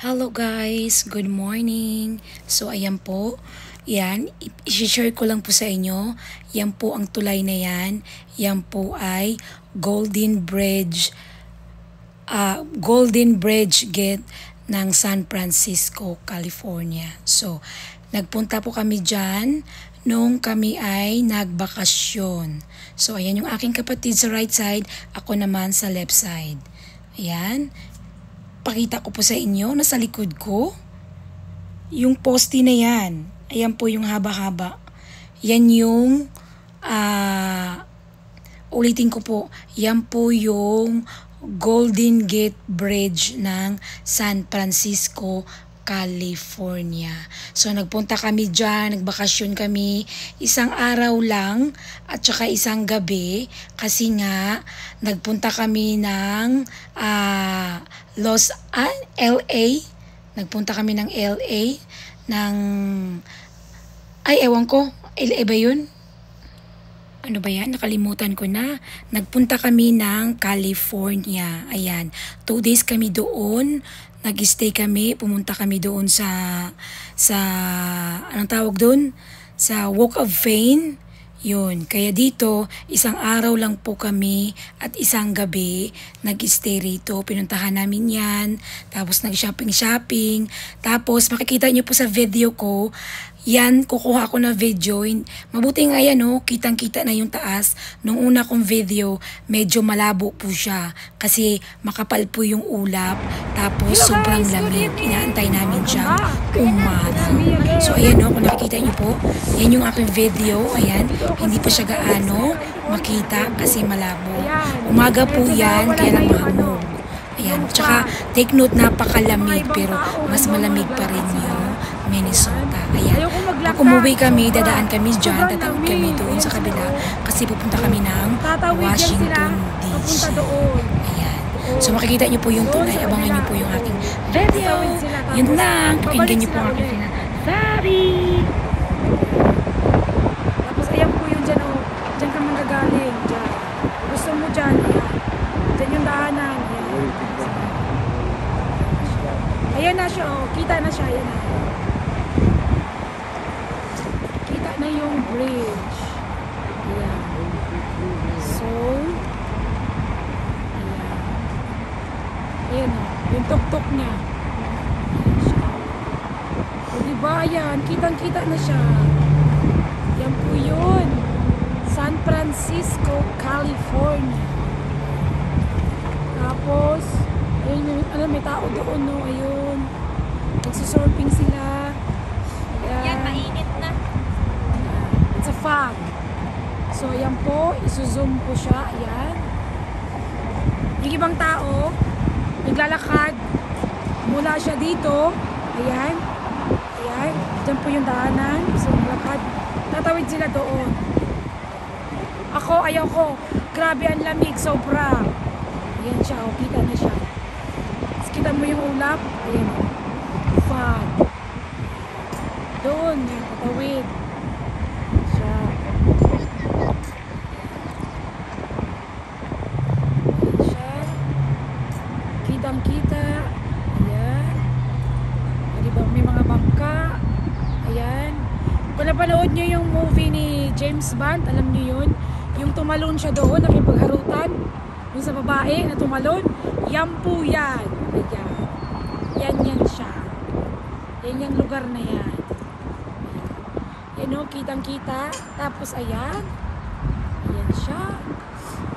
Hello guys, good morning. So ayan po, yan, i-share ko lang po sa inyo. Yan po ang tulay na yan. Yan po ay Golden Bridge Gate ng San Francisco, California. So, nagpunta po kami dyan nung kami ay nagbakasyon. So, ayan yung aking kapatid sa right side, ako naman sa left side. Ayan. Pakita ko po sa inyo, nasa likod ko, yung poste na yan. Ayan po yung haba-haba. Yan yung, ulitin ko po, yan po yung Golden Gate Bridge ng San Francisco, California. So nagpunta kami dyan, nagbakasyon kami, isang araw lang at saka isang gabi kasi nga nagpunta kami ng LA. Nagpunta kami ng LA ng ewan ko, LA ba yun? Ano ba yan? Nakalimutan ko na. Nagpunta kami ng California. Ayan. 2 days kami doon. Nag-stay kami. Pumunta kami doon sa anong tawag doon? Sa Walk of Fame. Yun. Kaya dito, isang araw lang po kami at isang gabi nag-stay rito. Pinuntahan namin yan. Tapos nag-shopping. Tapos makikita nyo po sa video ko, yan, kukuha ako na video. Mabuti nga yan, no? Kitang-kita na yung taas. Nung una kong video, medyo malabo po siya. Kasi makapal po yung ulap. Tapos sobrang lamig. Inaantay namin siyang umaraw. So, ayan, no? Kung nakikita nyo po, yan yung aking video. Ayan. Hindi pa siya gaano makita kasi malabo. Umaga po yan, kaya lang mahamog. Ayan. Tsaka, take note, napakalamig. Pero mas malamig pa rin yung Minnesota. Ayan. Pag umuwi kami, dadaan kami dyan, tatawid kami doon sa kabila kasi pupunta kami ng Washington, D.C. Ayan. So makikita nyo po yung tunay. Abangan nyo po yung aking video. Yun lang. Pakinggan nyo po ang aking sinasabi. Tapos ayan po yung dyan, oh. Dyan ka manggagaling. Dyan. Gusto mo dyan. Ayan. Dyan yung daanan. Ayan. Ayan na siya, oh. Kita na siya. Ayan na. Kita na yung bridge. Ayan. So, ayan. Ayan, oh. Yung tuktok niya. Ayan siya. O, diba? Ayan. Kitang-kita na siya. Yan po yun. San Francisco, California. Tapos, ayun, may tao doon, no? Ayun. Nagsusurfing sila. Ayan. Yan, mainit na. It's a fog. So, ayan po. Isu-zoom po siya. Ayan. Yung ibang tao, naglalakad. Mula siya dito. Ayan. Ayan. Diyan po yung daanan. So, naglalakad. Tatawid sila doon. Ako, ayaw ko. Grabe ang lamig. Sobra. Ayan siya. O, kita na siya. Tapos kita mo yung ulap. Ayan. Fog. Doon. Yan. Tatawid. Siya. Ayan siya. Kitang-kita. Ayan. Diba, may mga bangka. Ayan. Kung napanood nyo yung movie ni James Bond, alam nyo yun? Yung tumalon siya doon, nakipagharutan. Yung sa babae na tumalon, yan po yan. Ayan. Yan siya. Yan yung lugar na yan. Yan o, kitang-kita. Tapos ayan. Ayan siya.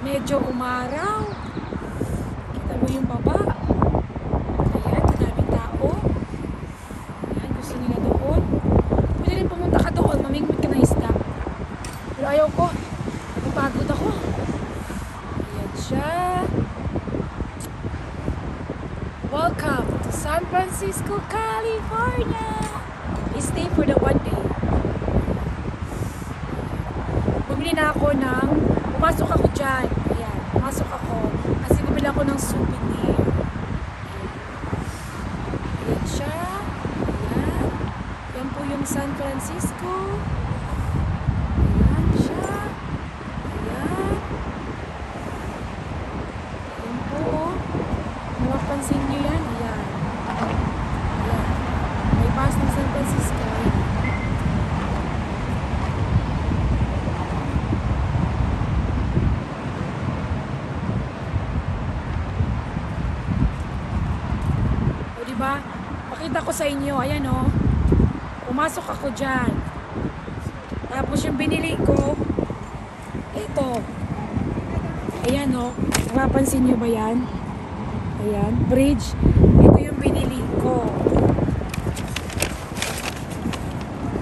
Medyo umaraw. Kita mo yung baba. Ayan, maraming tao. Ayan, gusto nila doon. Pwede rin pumunta ka doon, mamingwit ka ng isda. Pero ayaw ko. Napagod ako. Ayan siya. Welcome to San Francisco, California. Stay for the 1 day. Bumili na ako ng, pumasok ako dyan. Ayan, pumasok ako. Kasi bumili ako ng souvenir. Ayan siya. Ayan. Yan po yung San Francisco. Ayan siya. Ayan. Ayan po. Mapapansin nyo yan. Ayan. ba? Pakita ko sa inyo. Ayan o. Pumasok ako dyan. Tapos yung binili ko, ito. Ayan o. Napapansin nyo ba yan? Ayan. Bridge. Ito yung binili ko.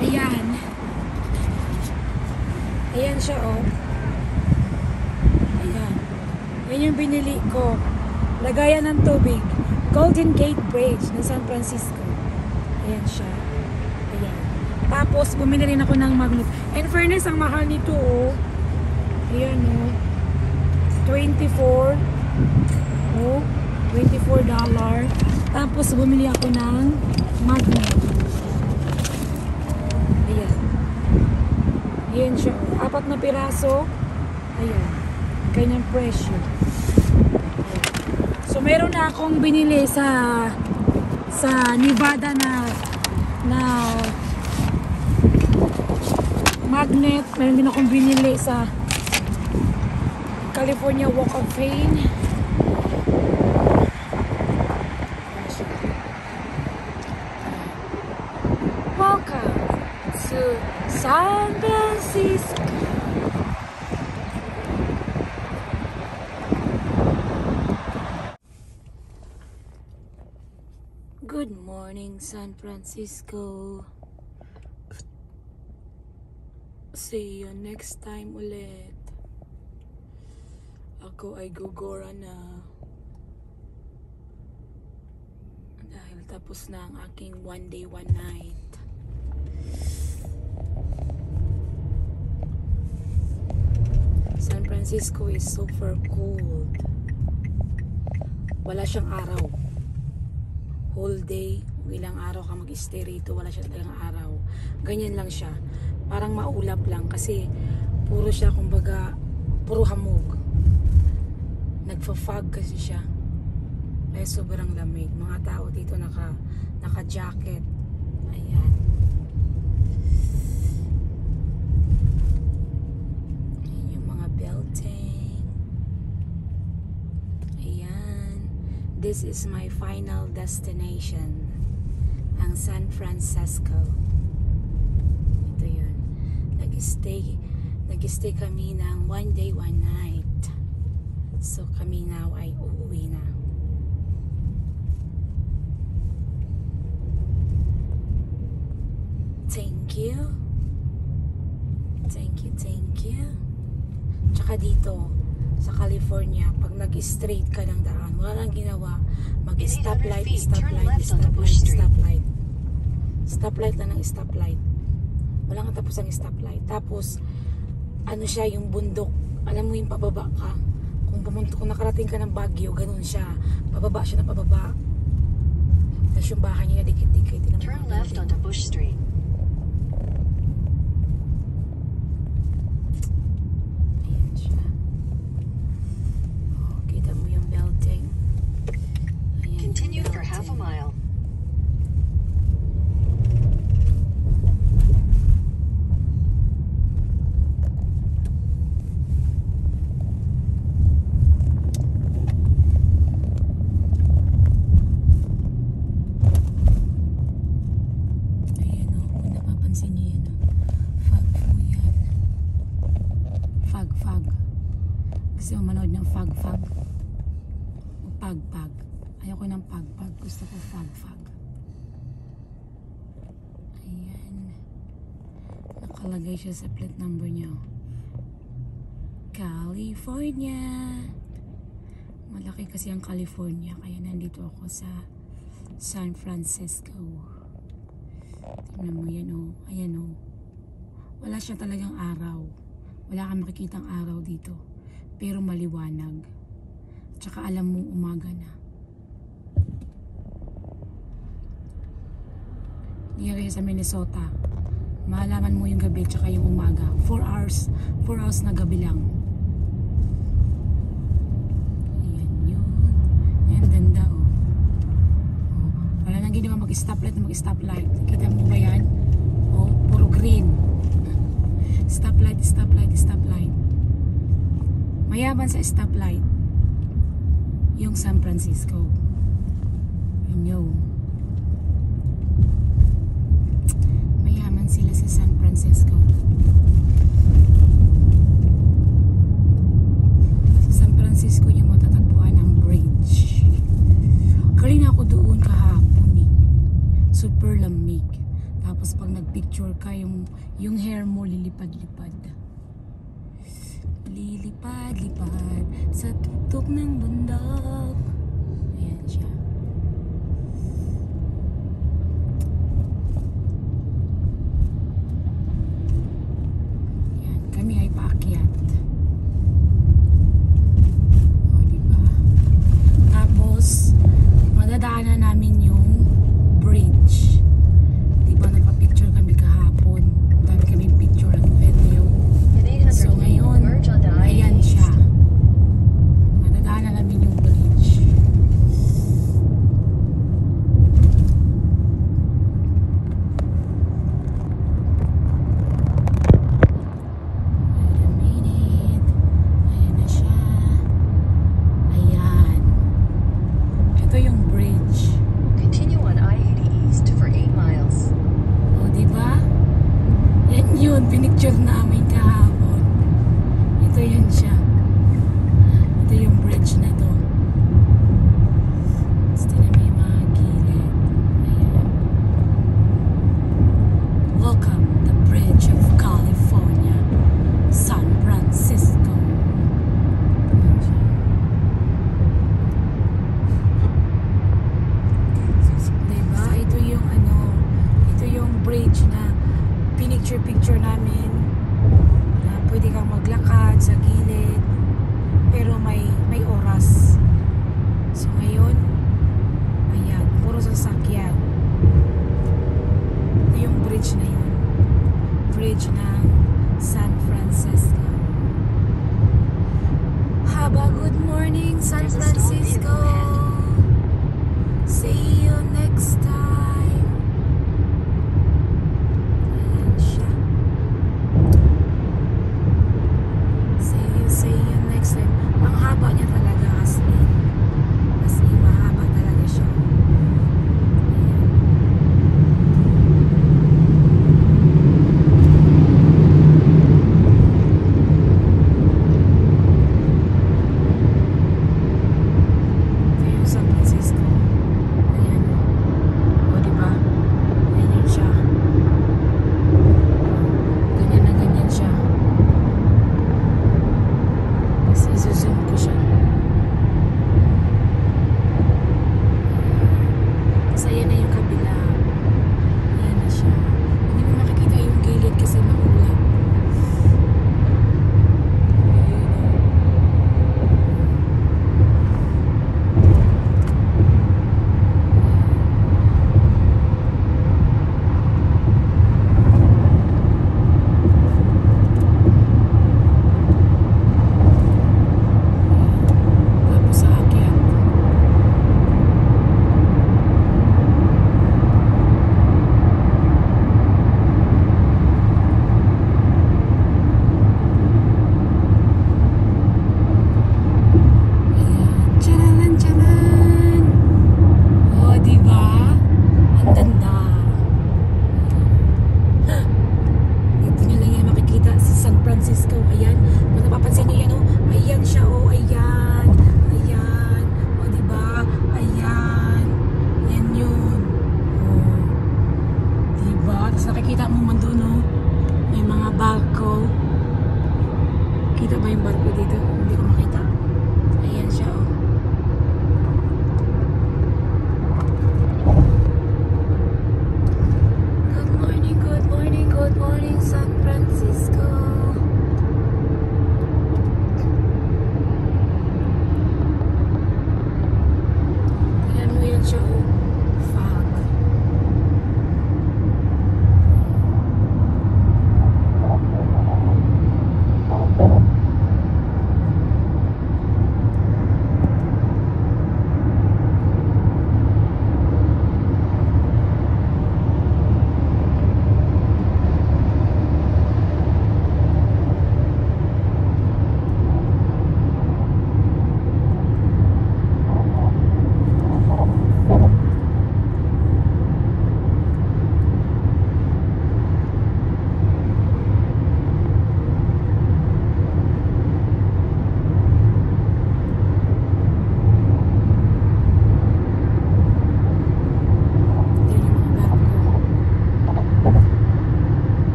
Ayan. Ayan siya o. Ayan. Yan yung binili ko. Lagayan ng tubig. Golden Gate Bridge ng San Francisco. Ayan siya. Ayan. Tapos, bumili rin ako ng magnet. In fairness, ang mahal nito, oh. Ayan, oh. 24. Oh, $24. Tapos, bumili ako ng magnet. Ayan. Ayan siya, oh. 4 na piraso. Ayan. Kanyang presyo. So, meron na akong binili sa Nevada na magnet. Meron din akong binili sa California Walk of Fame. Welcome to San Francisco. Good morning, San Francisco. See you next time ulit. Ako ay gugora na. Dahil tapos na ang aking 1 day, 1 night. San Francisco is super cold. Wala siyang araw. Whole day, ilang araw ka mag-stay rito, wala siya talagang araw. Ganyan lang siya. Parang maulap lang kasi puro siya, kumbaga, puro hamog. Nagfa-fog kasi siya. Kaya sobrang lamig. Mga tao dito naka-jacket. Ayan. Ayan yung mga building. Ayan. This is my final destination. Ang San Francisco. Ito yun. Nag-stay kami ng 1 day, 1 night. So kami now ay uuwi na. Thank you. Thank you, thank you. Tsaka dito sa California, pag nag-straight ka ng daan, wala lang ginawa. Mag-stoplight, stoplight, stoplight, stoplight. Stoplight lang ng stoplight. Wala nga tapos ang stoplight. Tapos, ano siya, yung bundok. Alam mo yung pababa ka. Kung nakarating ka ng Baguio, ganun siya. Pababa siya na pababa. Tapos yung bahay niya dikit-dikit. Turn left onto Bush Street. Ayan siya. Oh, kita mo yung building. Ayan, Continue yung for half a mile. Kasi manood ng fag-fag o pag-pag. Ayoko ng pag-pag, gusto ko fag-fag. Ayan, nakalagay siya sa plate number niya, California. Malaki kasi ang California, kaya nandito ako sa San Francisco. Tingnan mo yan o. Ayan o, wala siya talagang araw. Wala kang makikitang araw dito, pero maliwanag. Tsaka alam mo umaga na. Hindi kasi sa Minnesota, malaman mo yung gabi tsaka yung umaga. 4 hours na gabi lang. Ayan yun. Ayan, ganda oh. Wala nang ginawa mag-stoplight na mag-stoplight. Kita mo ba yan? Oh, puro green. Stoplight, stoplight, stoplight. Mayaman sa stoplight yung San Francisco. Yun yun. super lamig. Tapos pag nagpicture ka, yung hair mo lilipad-lipad. Lilipad-lipad sa tuktok ng bundok. Ayan siya. Ayan, kami ay paakyat. O, diba? Tapos, madadaanan namin yung bridge. Diba, nagpa-picture kami kahapon. Ang dami kaming picture at video. In 800 So ngayon, merge onto ayan I-80 siya. East. Madadaanan namin yung bridge. Wait a minute. Ayan na siya. Ayan. Ito yung bridge. Continue on I-80 East for 8 miles. O, diba? Yan yun. Pinicture namin kahapon. Ito yun siya. Ito yung bridge na to. Gusto na may mga gilid. Ayan. Welcome the Bridge of California, San Francisco. Ayan siya. Diba? Ito yung ito yung bridge na pinicture namin. Na pwede kang maglakad sa gilid pero may oras. So ngayon, ayan, puro sasakyan. Ito yung bridge na yun. Bridge ng San Francisco. Haba, good morning, San There's a stalled vehicle Francisco. ahead. See you next time. Ayan siya. See you next time. Ang haba niya talaga, as in. As in, mahaba talaga siya. Ayan. Ito yung San Francisco. Ayan. O, diba? Ayan yun siya. Ganyan na ganyan siya. Tapos isusum ko siya. Tapos ayan na